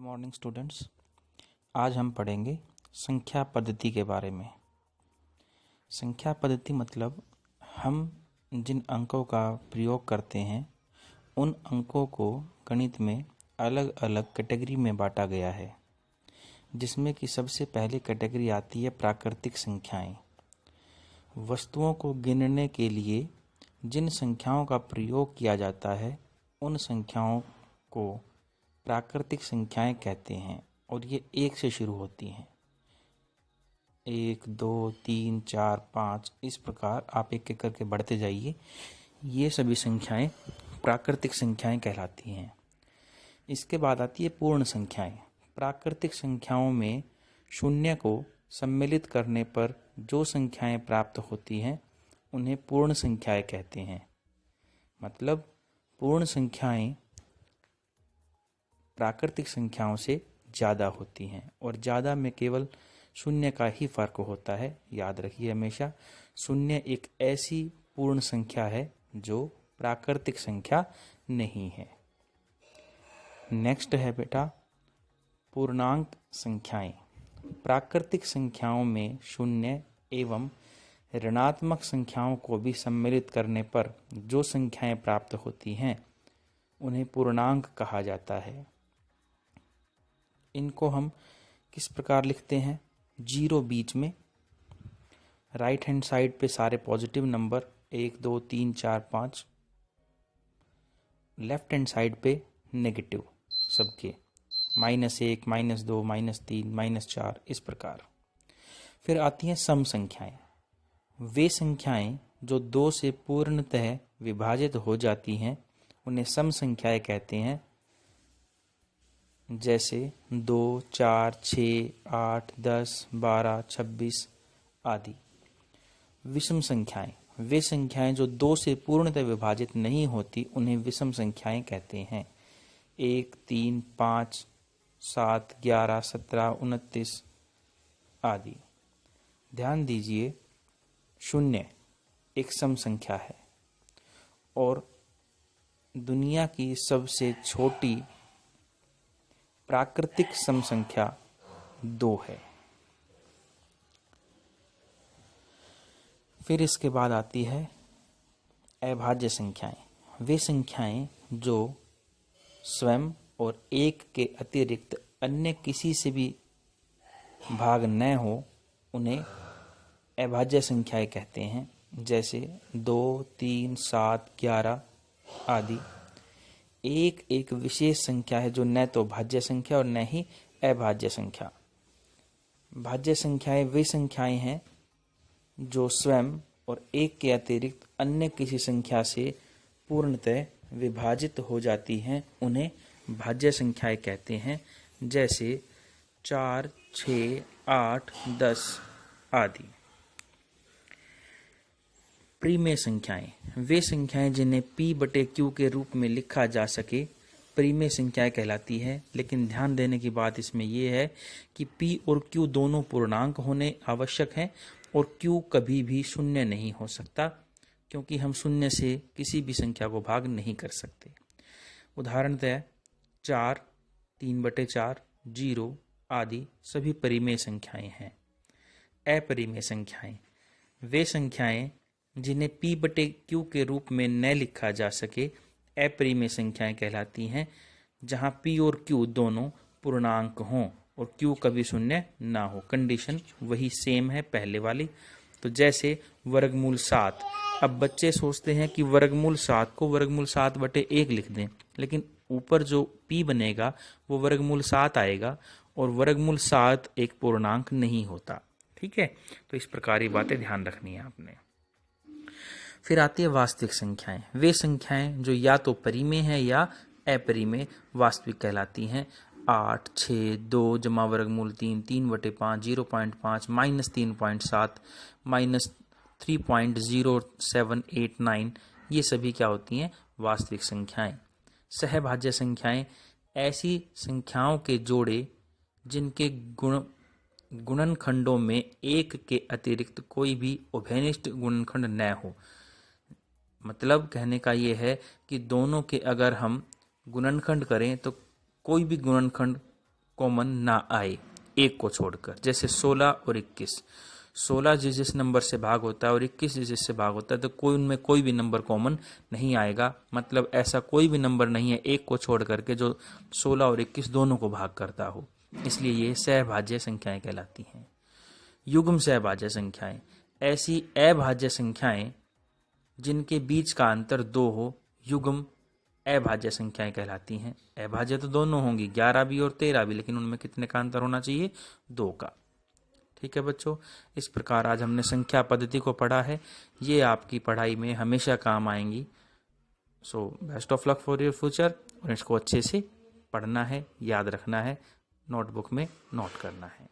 Morning students. आज हम पढ़ेंगे संख्या पद्धति के बारे में। संख्या पद्धति मतलब हम जिन अंकों का प्रयोग करते हैं उन अंकों को गणित में अलग अलग कैटेगरी में बांटा गया है, जिसमें कि सबसे पहली कैटेगरी आती है प्राकृतिक संख्याएं। वस्तुओं को गिनने के लिए जिन संख्याओं का प्रयोग किया जाता है उन संख्याओं को प्राकृतिक संख्याएं कहते हैं और ये एक से शुरू होती हैं। 1, 2, 3, 4, 5 इस प्रकार आप एक एक करके बढ़ते जाइए। ये सभी संख्याएं प्राकृतिक संख्याएं कहलाती हैं। इसके बाद आती है पूर्ण संख्याएं। प्राकृतिक संख्याओं में शून्य को सम्मिलित करने पर जो संख्याएं प्राप्त होती हैं उन्हें पूर्ण संख्याएं कहते हैं। मतलब पूर्ण संख्याएं प्राकृतिक संख्याओं से ज़्यादा होती हैं और ज़्यादा में केवल शून्य का ही फर्क होता है। याद रखिए हमेशा, शून्य एक ऐसी पूर्ण संख्या है जो प्राकृतिक संख्या नहीं है। नेक्स्ट है बेटा पूर्णांक संख्याएं। प्राकृतिक संख्याओं में शून्य एवं ऋणात्मक संख्याओं को भी सम्मिलित करने पर जो संख्याएं प्राप्त होती हैं उन्हें पूर्णांक कहा जाता है। इनको हम किस प्रकार लिखते हैं? 0 बीच में, राइट हैंड साइड पे सारे positive number 1, 2, 3, 4, 5, left hand side पे नेगेटिव सबके -1, -2, -3, -4 इस प्रकार। फिर आती हैं सम संख्याएं। वे संख्याएं जो 2 से पूर्णतः विभाजित हो जाती हैं उन्हें सम संख्याएं कहते हैं, जैसे 2, 4, 6, 8, 10, 12, 26 आदि। विषम संख्याएं। वे संख्याएं जो 2 से पूर्णतः विभाजित नहीं होती उन्हें विषम संख्याएं कहते हैं। 1, 3, 5, 7, 11, 17, 29 आदि। ध्यान दीजिए, शून्य एक सम संख्या है और दुनिया की सबसे छोटी प्राकृतिक सम संख्या 2 है। फिर इसके बाद आती है अभाज्य संख्याएं। वे संख्याएं जो स्वयं और 1 के अतिरिक्त अन्य किसी से भी भाग न हो उन्हें अभाज्य संख्याएं कहते हैं, जैसे 2, 3, 7, 11 आदि। एक विशेष संख्या है जो न तो भाज्य संख्या और न ही अभाज्य संख्या। भाज्य संख्याएं वे संख्याएं हैं जो स्वयं और 1 के अतिरिक्त अन्य किसी संख्या से पूर्णतः विभाजित हो जाती हैं, उन्हें भाज्य संख्याएं कहते हैं, जैसे 4, 6, 8, 10 आदि। परिमेय संख्याएं। वे संख्याएं जिन्हें p/q के रूप में लिखा जा सके परिमेय संख्याएं कहलाती है। लेकिन ध्यान देने की बात इसमें यह है कि p और q दोनों पूर्णांक होने आवश्यक हैं और q कभी भी शून्य नहीं हो सकता, क्योंकि हम शून्य से किसी भी संख्या को भाग नहीं कर सकते। उदाहरणतः 4, 3/4, 0 आदि सभी परिमेय संख्याएं हैं। अपरिमेय संख्याएं। वे संख्याएं जिन्हें p/q के रूप में न लिखा जा सके अपरिमेय संख्याएं कहलाती हैं, जहां p और q दोनों पूर्णांक हों और q कभी शून्य ना हो। कंडीशन वही सेम है पहले वाली। तो जैसे वर्गमूल 7। अब बच्चे सोचते हैं कि वर्गमूल 7 को वर्गमूल 7/1 लिख दें, लेकिन ऊपर जो p बनेगा वो वर्गमूल 7 आएगा और वर्गमूल 7 एक पूर्णांक नहीं होता। ठीक है, तो इस प्रकार की बातें ध्यान रखनी है आपने। फिर आती है वास्तविक संख्याएं। वे संख्याएं जो या तो परिमेय है या अपरिमेय वास्तविक कहलाती हैं। 8, 6, 2 जमा वर्गमूल 3, 3/5, 0.5, -3.7, -3.0789 ये सभी क्या होती हैं? वास्तविक संख्याएं। सहभाज्य संख्याएं। ऐसी संख्याओं के जोड़े जिनके गुणनखंडों में 1 के अतिरिक्त कोई भी उभयनिष्ठ गुणनखंड न हो। मतलब कहने का ये है कि दोनों के अगर हम गुणनखंड करें तो कोई भी गुणनखंड कॉमन ना आए एक को छोड़कर। जैसे 16 और 21, 16 जिस नंबर से भाग होता है और 21 जिस से भाग होता है, तो कोई उनमें कोई भी नंबर कॉमन नहीं आएगा। मतलब ऐसा कोई भी नंबर नहीं है एक को छोड़ करके जो 16 और 21 दोनों को भाग करता हो, इसलिए ये सहभाज्य संख्याएं कहलाती हैं। युग्म सहभाज्य संख्याएं, ऐसी अभाज्य संख्याएं जिनके बीच का अंतर 2 हो, युग्म अभाज्य संख्याएं कहलाती हैं। अभाज्य तो दोनों होंगी, 11 भी और 13 भी, लेकिन उनमें कितने का अंतर होना चाहिए? 2 का। ठीक है बच्चों, इस प्रकार आज हमने संख्या पद्धति को पढ़ा है। ये आपकी पढ़ाई में हमेशा काम आएंगी। So best of luck for your future. और इसको अच्छे से पढ़ना है, याद रखना है, नोटबुक में नोट करना है।